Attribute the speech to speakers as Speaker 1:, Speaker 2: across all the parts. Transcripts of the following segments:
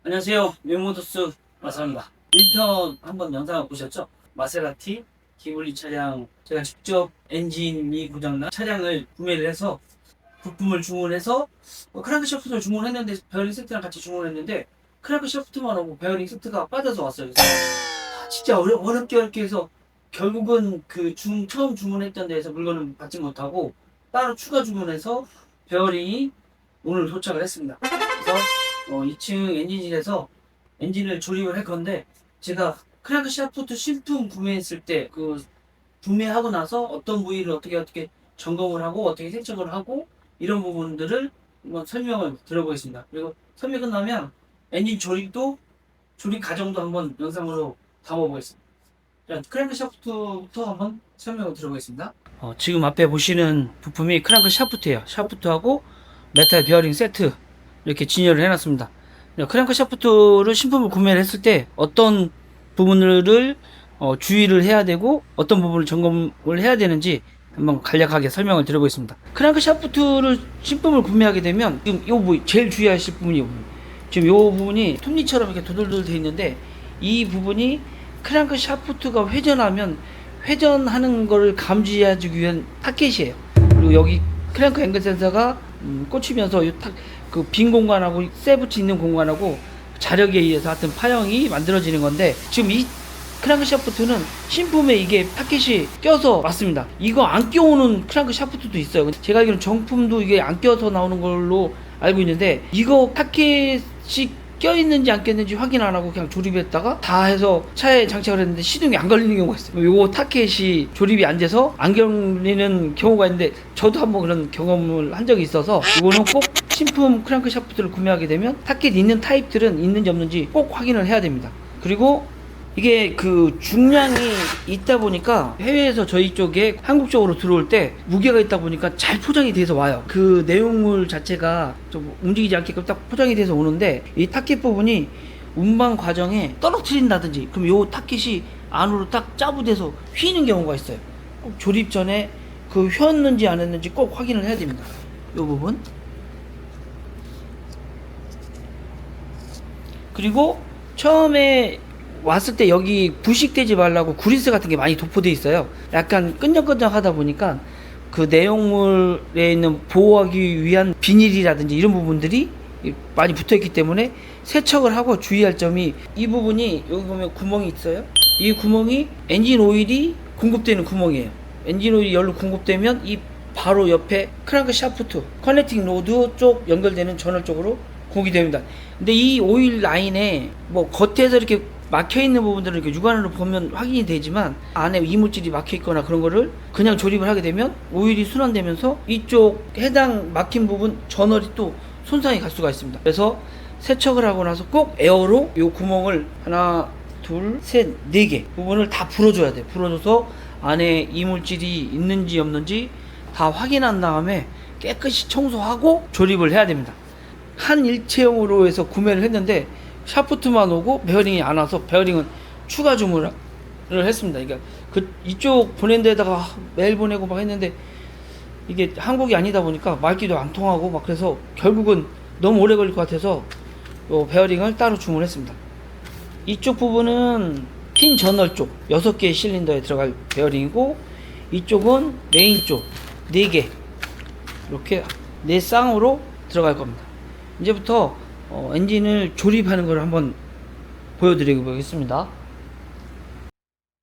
Speaker 1: 안녕하세요. 웨모도스 마사입니다. 1편 한번 영상을 보셨죠? 마세라티 기블리 차량, 제가 직접 엔진이 고장난 차량을 구매를 해서 부품을 주문해서 크랑크 샤프트를 주문했는데, 베어링 세트랑 같이 주문했는데 크랑크 샤프트만 오고 베어링 세트가 빠져서 왔어요. 그래서 진짜 어렵게 해서 결국은 처음 주문했던 데에서 물건을 받지 못하고 따로 추가 주문해서 베어링이 오늘 도착을 했습니다. 그래서 2층 엔진실에서 엔진을 조립을 할 건데, 제가 크랑크 샤프트 신품 구매했을 때 구매하고 나서 어떤 부위를 어떻게 점검을 하고 어떻게 세척을 하고 이런 부분들을 한번 설명을 들어보겠습니다. 그리고 설명 끝나면 엔진 조립 과정도 한번 영상으로 담아보겠습니다. 자, 크랭크 샤프트부터 한번 설명을 들어보겠습니다. 지금 앞에 보시는 부품이 크랭크 샤프트예요. 샤프트하고 메탈 베어링 세트 이렇게 진열을 해놨습니다. 크랭크 샤프트를 신품을 구매를 했을 때 어떤 부분을 주의를 해야 되고 어떤 부분을 점검을 해야 되는지 한번 간략하게 설명을 드려보겠습니다. 크랭크 샤프트를 신품을 구매하게 되면 지금 제일 주의하실 부분이 지금 이 부분이 톱니처럼 이렇게 도돌돌 되어 있는데, 이 부분이 크랭크 샤프트가 회전하면 회전하는 것을 감지해주기 위한 타켓이에요. 그리고 여기 크랭크 앵글 센서가 꽂히면서 그 빈 공간하고 세부치 있는 공간하고 자력에 의해서 하여튼 파형이 만들어지는 건데, 지금 이 크랭크 샤프트는 신품에 이게 타켓이 껴서 왔습니다. 이거 안 껴오는 크랭크 샤프트도 있어요. 제가 알기로는 정품도 이게 안 껴서 나오는 걸로 알고 있는데, 이거 타켓이 껴있는지 안 껴있는지 확인 안 하고 그냥 조립했다가 다 해서 차에 장착을 했는데 시동이 안 걸리는 경우가 있어요. 요거 타켓이 조립이 안 돼서 안 걸리는 경우가 있는데, 저도 한번 그런 경험을 한 적이 있어서 이거는 꼭 신품 크랭크 샤프트를 구매하게 되면 타켓 있는 타입들은 있는지 없는지 꼭 확인을 해야 됩니다. 그리고 이게 중량이 있다 보니까 해외에서 저희 쪽에 한국 쪽으로 들어올 때 무게가 있다 보니까 잘 포장이 돼서 와요. 그 내용물 자체가 좀 움직이지 않게끔 딱 포장이 돼서 오는데, 이 타켓 부분이 운반 과정에 떨어뜨린다든지 그럼 요 타켓이 안으로 딱 짜부돼서 휘는 경우가 있어요. 꼭 조립 전에 휘었는지 안 했는지 꼭 확인을 해야 됩니다. 요 부분. 그리고 처음에 왔을 때 여기 부식되지 말라고 구리스 같은 게 많이 도포되어 있어요. 약간 끈적끈적하다 보니까 그 내용물에 있는 보호하기 위한 비닐이라든지 이런 부분들이 많이 붙어있기 때문에 세척을 하고 주의할 점이, 이 부분이 여기 보면 구멍이 있어요. 이 구멍이 엔진 오일이 공급되는 구멍이에요. 엔진 오일이 열로 공급되면 이 바로 옆에 크랭크 샤프트 커넥팅 로드 쪽 연결되는 저널 쪽으로 공급이 됩니다. 근데 이 오일 라인에 겉에서 이렇게 막혀 있는 부분들을 이렇게 육안으로 보면 확인이 되지만, 안에 이물질이 막혀 있거나 그런 거를 그냥 조립을 하게 되면 오일이 순환되면서 이쪽 해당 막힌 부분 저널이 또 손상이 갈 수가 있습니다. 그래서 세척을 하고 나서 꼭 에어로 이 구멍을 하나, 둘, 셋, 네 개 부분을 다 풀어줘야 돼요. 풀어줘서 안에 이물질이 있는지 없는지 다 확인한 다음에 깨끗이 청소하고 조립을 해야 됩니다. 한 일체형으로 해서 구매를 했는데 샤프트만 오고 베어링이 안 와서 베어링은 추가 주문을 했습니다. 그러니까 이쪽 브랜드에다가 메일 보내고 막 했는데 이게 한국이 아니다 보니까 말귀도 안 통하고 막, 그래서 결국은 너무 오래 걸릴 것 같아서 요 베어링을 따로 주문했습니다. 이쪽 부분은 핀 저널 쪽 6개의 실린더에 들어갈 베어링이고, 이쪽은 메인 쪽 4개, 이렇게 4쌍으로 들어갈 겁니다. 이제부터 엔진을 조립하는 걸 한번 보여드리겠습니다.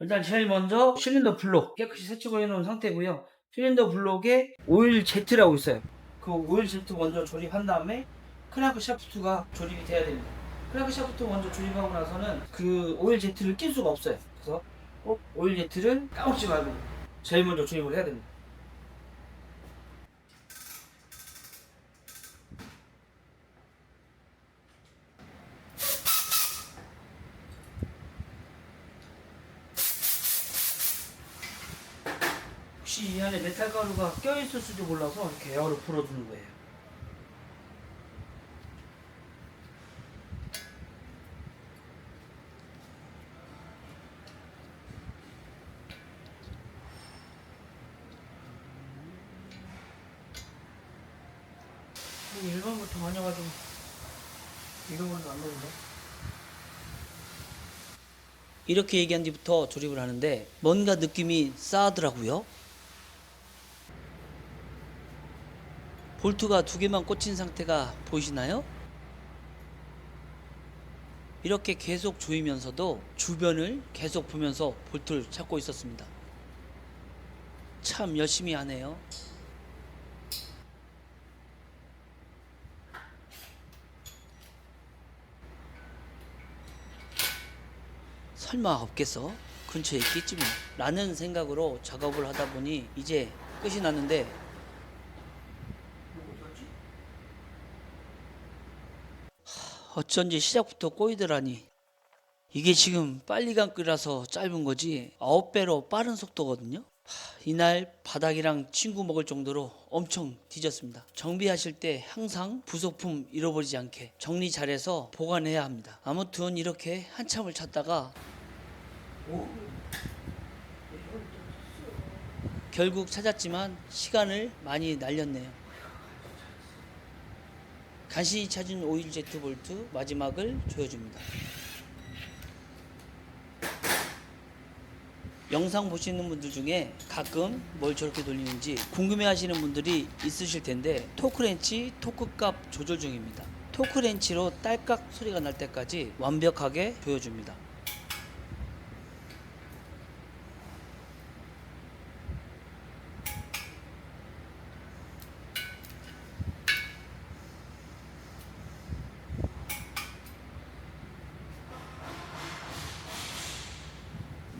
Speaker 1: 일단 제일 먼저 실린더 블록 깨끗이 세척을 해놓은 상태고요. 실린더 블록에 오일 제트라고 있어요. 그 오일 제트 먼저 조립한 다음에 크랭크 샤프트가 조립이 돼야 됩니다. 크랭크 샤프트 먼저 조립하고 나서는 그 오일 제트를 낄 수가 없어요. 그래서 꼭 오일 제트를 까먹지 말고 제일 먼저 조립을 해야 됩니다. 혹시 이 안에 메탈 가루가 껴있을지도 몰라서 이렇게 에어로 풀어주는 거예요. 일본부터 많이 와가지고 이런 건 안 넣는데?
Speaker 2: 이렇게 얘기한 뒤부터 조립을 하는데 뭔가 느낌이 싸하더라고요. 볼트가 2개만 꽂힌 상태가 보이시나요? 이렇게 계속 조이면서도 주변을 계속 보면서 볼트를 찾고 있었습니다. 참 열심히 하네요. 설마 없겠어? 근처에 있겠지 뭐 라는 생각으로 작업을 하다 보니 이제 끝이 났는데 어쩐지 시작부터 꼬이더라니. 이게 지금 빨리 간 끓여서 짧은 거지 9배로 빠른 속도거든요. 이날 바닥이랑 친구 먹을 정도로 엄청 뒤졌습니다. 정비하실 때 항상 부속품 잃어버리지 않게 정리 잘해서 보관해야 합니다. 아무튼 이렇게 한참을 찾다가 결국 찾았지만 시간을 많이 날렸네요. 간신히 찾은 오일 제트 볼트 마지막을 조여줍니다. 영상 보시는 분들 중에 가끔 뭘 저렇게 돌리는지 궁금해 하시는 분들이 있으실 텐데 토크렌치 토크값 조절 중입니다. 토크렌치로 딸깍 소리가 날 때까지 완벽하게 조여줍니다.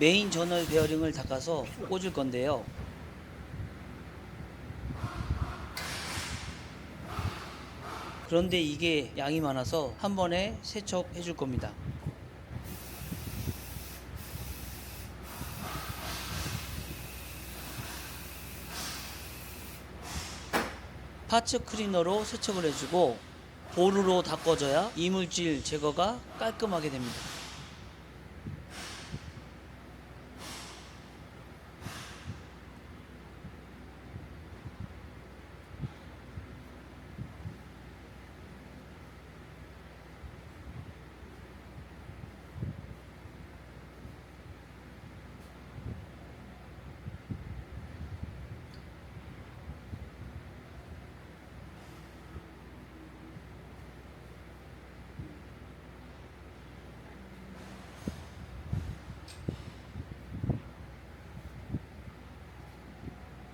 Speaker 2: 메인 저널 베어링을 닦아서 꽂을 건데요. 그런데 이게 양이 많아서 한 번에 세척해 줄 겁니다. 파츠 클리너로 세척을 해주고 볼으로 닦아줘야 이물질 제거가 깔끔하게 됩니다.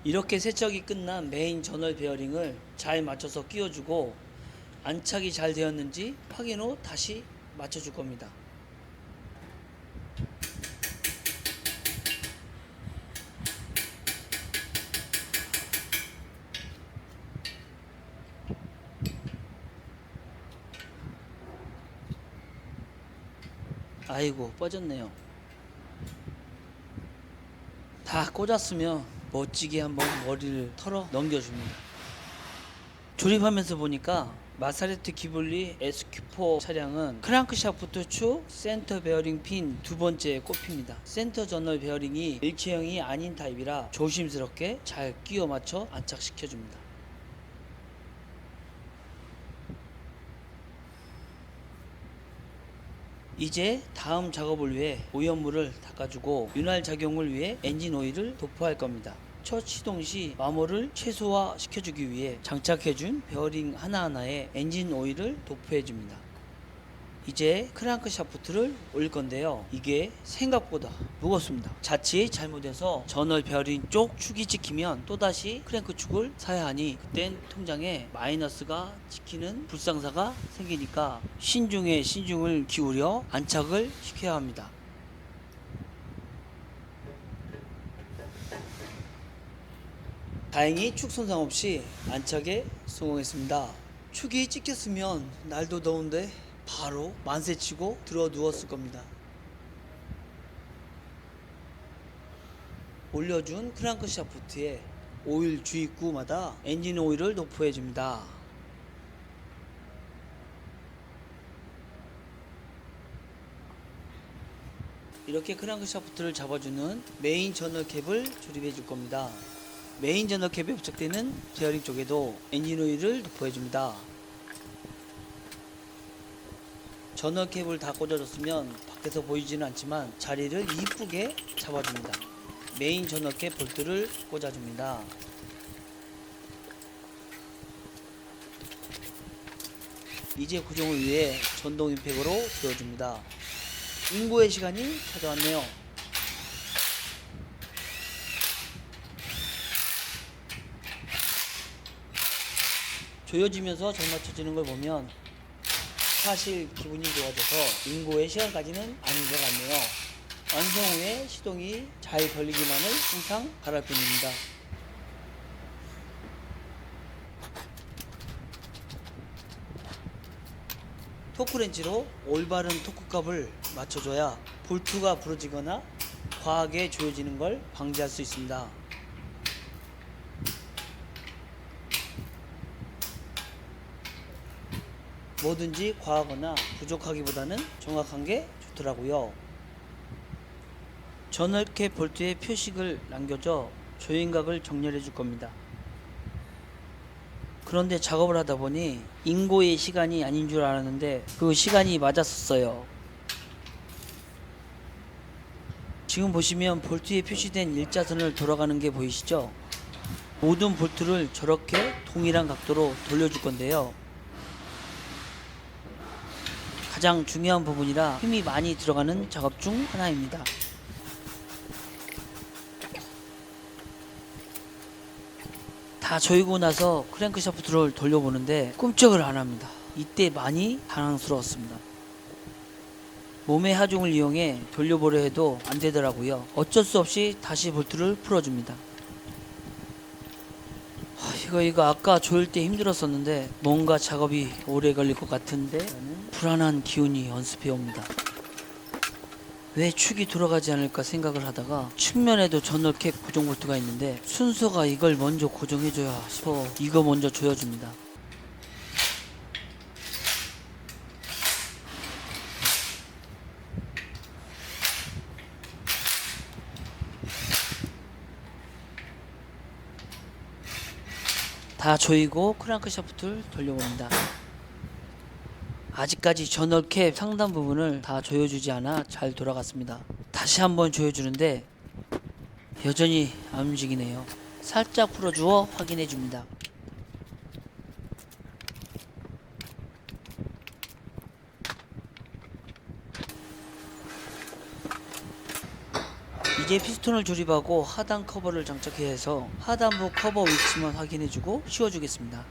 Speaker 2: 이렇게 세척이 끝난 메인 저널 베어링을 잘 맞춰서 끼워주고 안착이 잘 되었는지 확인 후 다시 맞춰줄 겁니다. 아이고 빠졌네요. 다 꽂았으면 멋지게 한번 머리를 털어 넘겨줍니다. 조립하면서 보니까 마사레티 기블리 SQ4 차량은 크랑크샤프트 축 센터 베어링 핀 2번째에 꼽힙니다. 센터 저널 베어링이 일체형이 아닌 타입이라 조심스럽게 잘 끼워 맞춰 안착시켜줍니다. 이제 다음 작업을 위해 오염물을 닦아주고 윤활 작용을 위해 엔진 오일을 도포할 겁니다. 첫 시동 시 마모를 최소화 시켜주기 위해 장착해준 베어링 하나하나에 엔진 오일을 도포해줍니다. 이제 크랑크 샤프트를 올릴 건데요. 이게 생각보다 무겁습니다. 자칫 잘못해서 저널 베어링 쪽 축이 찍히면 또다시 크랭크 축을 사야 하니 그땐 통장에 마이너스가 찍히는 불상사가 생기니까 신중에 신중을 기울여 안착을 시켜야 합니다. 다행히 축 손상 없이 안착에 성공했습니다. 축이 찍혔으면 날도 더운데 바로 만세치고 들어 누웠을 겁니다. 올려준 크랑크 샤프트에 오일 주입구마다 엔진 오일을 도포해 줍니다. 이렇게 크랑크 샤프트를 잡아주는 메인 저널 캡을 조립해 줄 겁니다. 메인 저널 캡에 부착되는 베어링 쪽에도 엔진 오일을 도포해 줍니다. 저널 캡을 다 꽂아줬으면 밖에서 보이지는 않지만 자리를 이쁘게 잡아줍니다. 메인 저널 캡 볼트를 꽂아줍니다. 이제 구종을 위해 전동 임팩으로 조여줍니다. 인고의 시간이 찾아왔네요. 조여지면서 잘 맞춰지는 걸 보면 사실 기분이 좋아져서 인고의 시간까지는 아닌 것 같네요. 완성 후에 시동이 잘 걸리기만을 항상 바랄 뿐입니다. 토크렌치로 올바른 토크값을 맞춰줘야 볼트가 부러지거나 과하게 조여지는 걸 방지할 수 있습니다. 뭐든지 과하거나 부족하기보다는 정확한 게 좋더라고요. 저널캡 볼트에 표식을 남겨줘 조인각을 정렬해 줄 겁니다. 그런데 작업을 하다 보니 인고의 시간이 아닌 줄 알았는데 그 시간이 맞았었어요. 지금 보시면 볼트에 표시된 일자선을 돌아가는 게 보이시죠? 모든 볼트를 저렇게 동일한 각도로 돌려줄 건데요. 가장 중요한 부분이라 힘이 많이 들어가는 작업 중 하나입니다. 다 조이고 나서 크랭크 샤프트를 돌려보는데 꿈쩍을 안 합니다. 이때 많이 당황스러웠습니다. 몸의 하중을 이용해 돌려보려 해도 안 되더라고요. 어쩔 수 없이 다시 볼트를 풀어줍니다. 이거 아까 조일 때 힘들었었는데 뭔가 작업이 오래 걸릴 것 같은데 불안한 기운이 연습해 옵니다. 왜 축이 돌아가지 않을까 생각을 하다가 측면에도 저널캡 고정 볼트가 있는데 순서가 이걸 먼저 고정해줘야 싶어 이거 먼저 조여줍니다. 다 조이고 크랭크 샤프트를 돌려봅니다. 아직까지 저널캡 상단 부분을 다 조여주지 않아 잘 돌아갔습니다. 다시 한번 조여주는데 여전히 안 움직이네요. 살짝 풀어주어 확인해줍니다. 이제 피스톤을 조립하고 하단 커버를 장착해야 해서 하단부 커버 위치만 확인해주고 씌워주겠습니다.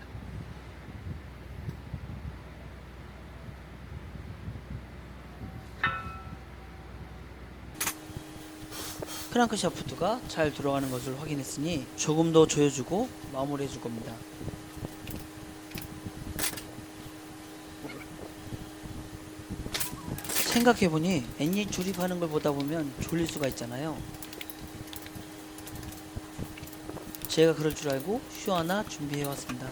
Speaker 2: 크랭크 샤프트가 잘 들어가는 것을 확인했으니 조금 더 조여주고 마무리해 줄 겁니다. 생각해보니 엔진 조립하는 걸 보다 보면 졸릴 수가 있잖아요. 제가 그럴 줄 알고 슈 하나 준비해 왔습니다.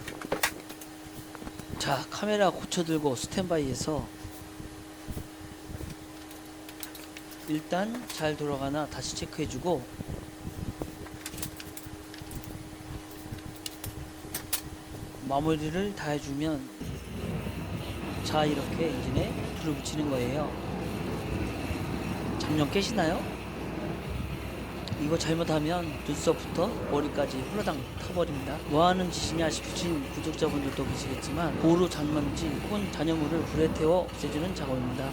Speaker 2: 자, 카메라 고쳐들고 스탠바이에서 일단 잘 돌아가나 다시 체크해주고 마무리를 다 해주면 자, 이렇게 엔진에 불을 붙이는 거예요. 장전 깨시나요? 이거 잘못하면 눈썹부터 머리까지 홀라당 타버립니다. 뭐하는 짓이냐 싶으신 구독자분들도 계시겠지만 고루 잔먼지 혹은 잔여물을 불에 태워 없애주는 작업입니다.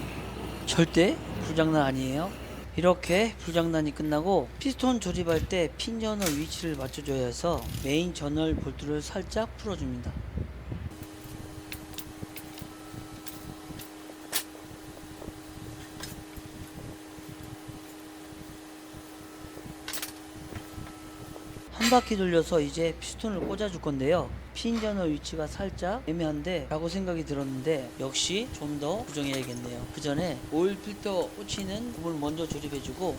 Speaker 2: 절대 불장난 아니에요. 이렇게 불장난이 끝나고 피스톤 조립할 때 핀저널 위치를 맞춰줘야 해서 메인 저널 볼트를 살짝 풀어줍니다. 한 바퀴 돌려서 이제 피스톤을 꽂아줄 건데요. 핀저널 위치가 살짝 애매한데 라고 생각이 들었는데 역시 좀 더 구정해야겠네요. 그 전에 오일 필터 꽂히는 부분을 먼저 조립해주고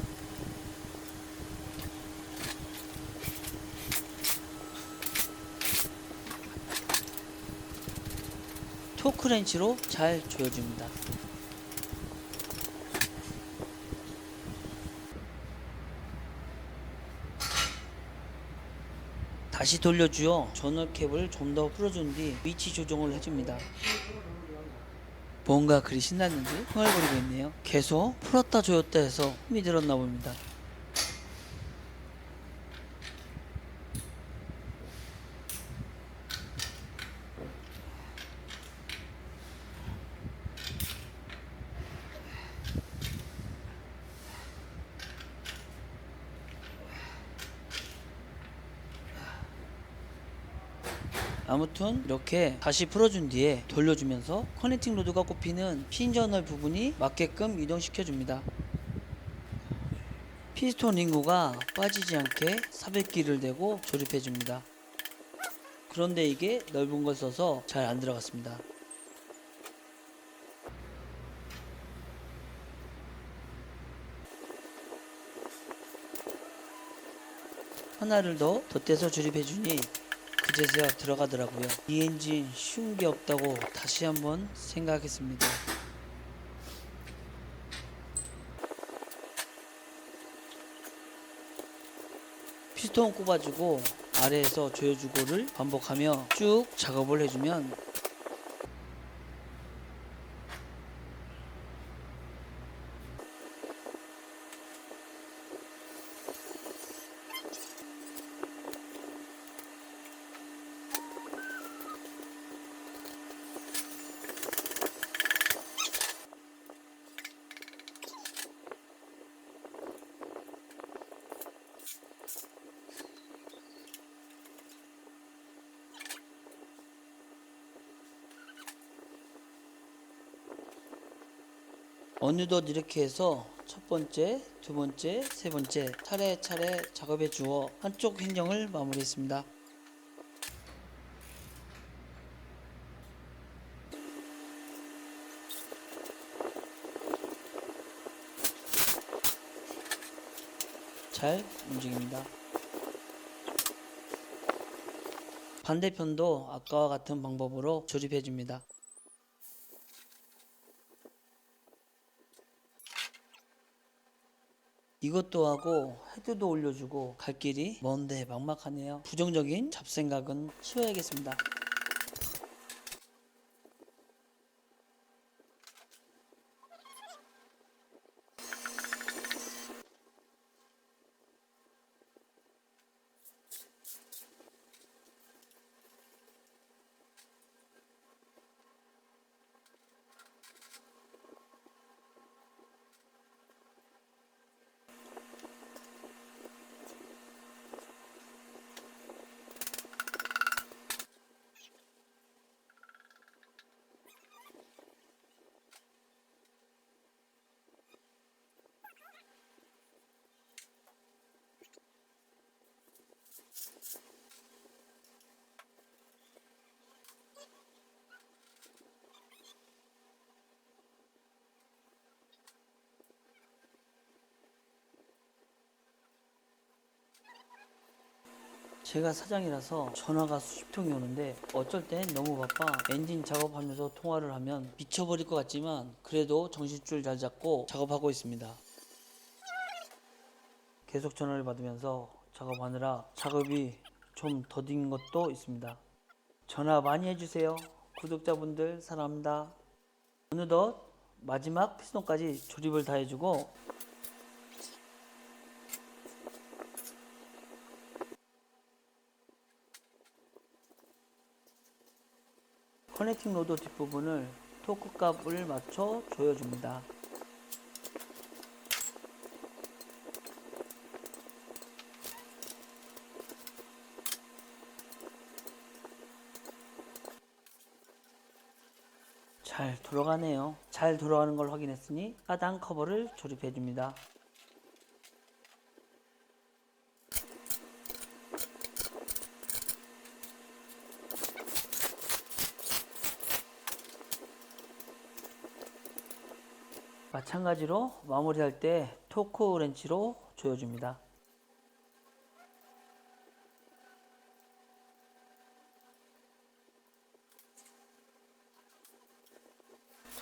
Speaker 2: 토크렌치로 잘 조여줍니다. 다시 돌려주어 저널캡을 좀 더 풀어준 뒤 위치 조정을 해줍니다. 뭔가 그리 신났는지 흥얼거리고 있네요. 계속 풀었다 조였다 해서 힘이 들었나 봅니다. 아무튼 이렇게 다시 풀어준 뒤에 돌려주면서 커넥팅 로드가 꼽히는 핀저널 부분이 맞게끔 이동시켜 줍니다. 피스톤 링구가 빠지지 않게 삽입기를 대고 조립해 줍니다. 그런데 이게 넓은 걸 써서 잘 안 들어갔습니다. 하나를 더 덧대서 조립해주니 그제서야 들어가더라고요. 이 엔진 쉬운 게 없다고 다시 한번 생각했습니다. 피스톤 꼽아주고 아래에서 조여주고를 반복하며 쭉 작업을 해주면 어느덧 이렇게 해서 첫 번째, 두 번째, 세 번째 차례차례 작업해 주어 한쪽 행정을 마무리했습니다. 잘 움직입니다. 반대편도 아까와 같은 방법으로 조립해 줍니다. 이것도 하고 헤드도 올려주고 갈 길이 먼데 막막하네요. 부정적인 잡생각은 치워야겠습니다. 제가 사장이라서 전화가 수십 통이 오는데 어쩔 땐 너무 바빠 엔진 작업하면서 통화를 하면 미쳐버릴 것 같지만 그래도 정신줄 잘 잡고 작업하고 있습니다. 계속 전화를 받으면서 작업하느라 작업이 좀 더딘 것도 있습니다. 전화 많이 해주세요. 구독자분들 사랑합니다. 어느덧 마지막 피스톤까지 조립을 다 해주고 커넥팅 로드 뒷부분을 토크 값을 맞춰 조여줍니다. 잘 돌아가네요. 잘 돌아가는 걸 확인했으니 하단 커버를 조립해 줍니다. 마찬가지로 마무리할 때 토크 렌치로 조여줍니다.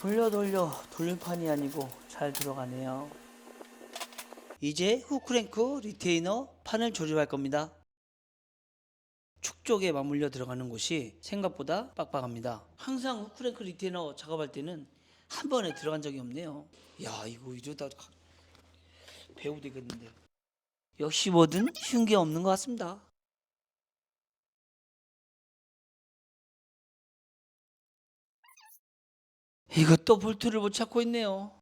Speaker 2: 돌려 돌림판이 아니고 잘 들어가네요. 이제 후크랭크 리테이너 판을 조립할 겁니다. 축 쪽에 맞물려 들어가는 곳이 생각보다 빡빡합니다. 항상 후크랭크 리테이너 작업할 때는 한 번에 들어간 적이 없네요. 야, 이거 이러다 배우 되겠는데. 역시 뭐든 쉬운 게 없는 것 같습니다. 이거 또 볼트를 못 찾고 있네요.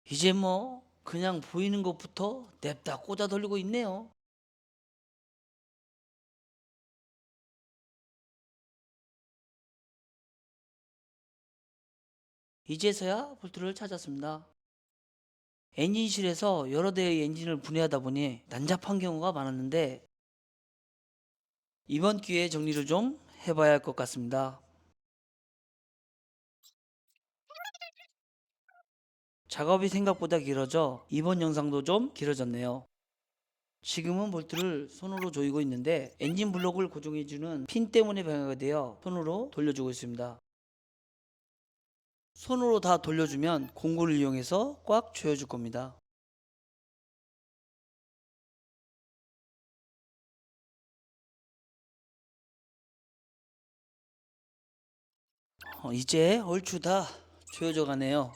Speaker 2: 이제 뭐 그냥 보이는 것부터 냅다 꽂아 돌리고 있네요. 이제서야 볼트를 찾았습니다. 엔진실에서 여러 대의 엔진을 분해하다 보니 난잡한 경우가 많았는데 이번 기회에 정리를 좀 해봐야 할 것 같습니다. 작업이 생각보다 길어져 이번 영상도 좀 길어졌네요. 지금은 볼트를 손으로 조이고 있는데 엔진 블록을 고정해주는 핀 때문에 방해가 되어 손으로 돌려주고 있습니다. 손으로 다 돌려주면 공구를 이용해서 꽉 조여줄 겁니다. 이제 얼추 다 조여져 가네요.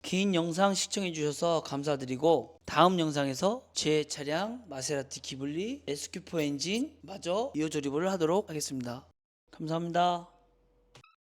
Speaker 2: 긴 영상 시청해 주셔서 감사드리고 다음 영상에서 제 차량 마세라티 기블리 SQ4 엔진 마저 이어 조립을 하도록 하겠습니다. 감사합니다.